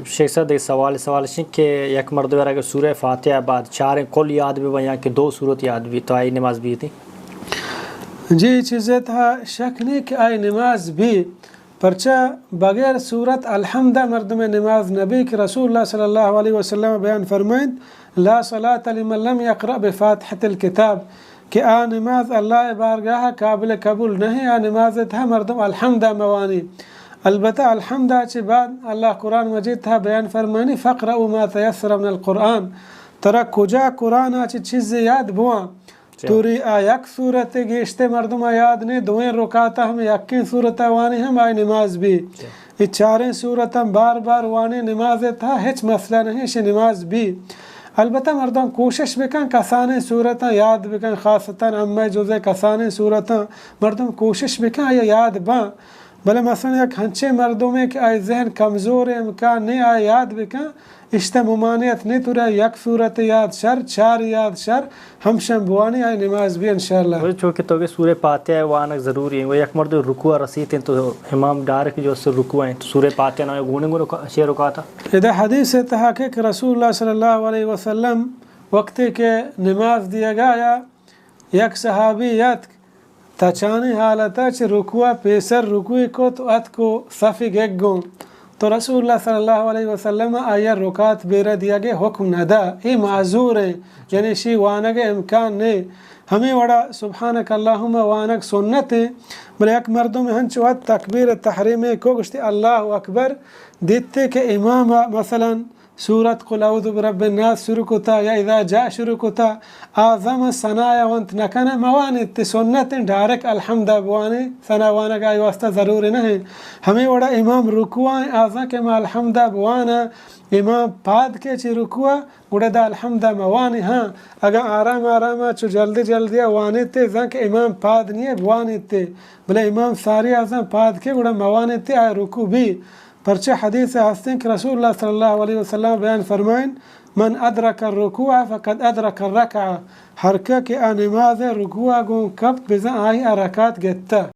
शेख साहब एक सवाल कि एक मरतबा अगर सूरह फातिहा बाद चार कुल याद भी वहाँ कि दो सूरत याद भी तो आई नमाज भी थी जी चीज़ें था शक नहीं कि आई नमाज भी परचा बगैर सूरत अल्हम्दा मर्द में नमाज नबी के रसूलुल्लाह सल्लल्लाहु अलैहि वसल्लम बयान फरमाइन ला सलात लिमन लम यक़रा बिफ़ातिहतिल किताब कि आ नमाज अल्लाह बारगाह काबिल कबूल नहीं आ नमाज था मर्दम अल्हम्दा मवानी अलबत्ता अल्हम्दा के बाद अल्लाह कुरान मजीद था बयान फरमानी फ़क़रऊ मा तयस्सर मिनल कुरान तरा कुजा कुरान आची चीज़ याद बुआ तुरी आयक सूरत गेश्ते मर्दम याद ने दोएं रुकाता हम यक्की सूरत वानी हम आय नमाज भी ये चारें सूरत हम बार बार वानी नमाज था हिच मसला नहीं शे नमाज भी अलबत्ता मर्दम कोशिश बिकन कसाने सूरत याद बिकन खासतन अम्मा जुज़े कसाने सूरत मर्दम कोशिश बिकन ये याद बा भले मसलन एक हंचे मर्दों में कि आय जहन कमज़ोर इम्कान नहीं आय याद बिकन इश्ते मुमानियत नहीं तुरा यक सूरत याद शर चार याद शर हम शंभुआनी आय नमाज भी इंशाअल्लाह वो चूँकि तो सूरह फातिहा वाना ज़रूरी है वो एक मर्द रुकुआ रसीते तो इमाम डायरेक्ट जो से रुकुआ है तो सूरह फातिहा ना गुने गुने शेर रुका था इधर हदीस है तहक़ीक़ रसूलुल्लाह सल्लल्लाहु अलैहि वसल्लम वक्त के नमाज दिया गया एक सहाबियत तचानी हालत च रुकुआ पेसर रुकुए को तो अत को सफ़ी गेग गो तो रसूलुल्लाह सल्लल्लाहु अलैहि वसल्लम आया रुकात बेरा दिया गया हुक्म नदा ये माजूर है यानी शी वानग इम्कान ने हमें वड़ा सुबहानक अल्लाहुम्मा वानक सुन्नत है भले एक मर्दों में हंच वत तकबीर तहरीम को गुश्ती अल्लाह अकबर देते के इमाम मसलन सूरत कुल अऊज़ु बिरब्बिन नास शुरू कोता या इज़ा जा शुरू कोता आज़म सनाया वंत नकना मवानी ते सुन्नत डायरेक्ट अल्हम्दा बुआने सना वाना का वास्ता ज़रूरी नहीं हमें वड़ा इमाम रुकुआ आज़ा के मा अल्हम्दा बुआना इमाम पाद के ची रुकुआ गुड़दा अल्हम्दा मवानी हाँ अगर आराम आराम चु जल्दी जल्दी वाने ते जंक इमाम पाद नहीं बुआने ते भले इमाम सारी आज़ा पाद के गुड़ा मवाने ते आए रुकू भी परचे हदीस हस्ते कि रसूलुल्लाह सल्लल्लाहु अलैहि वसल्लम बयान फरमाइन मन अदरक रुकुआ फ़क़द अदरक रकअ हर के नमाज रुकुआ गो कब बिज़ा आई रकात गेता।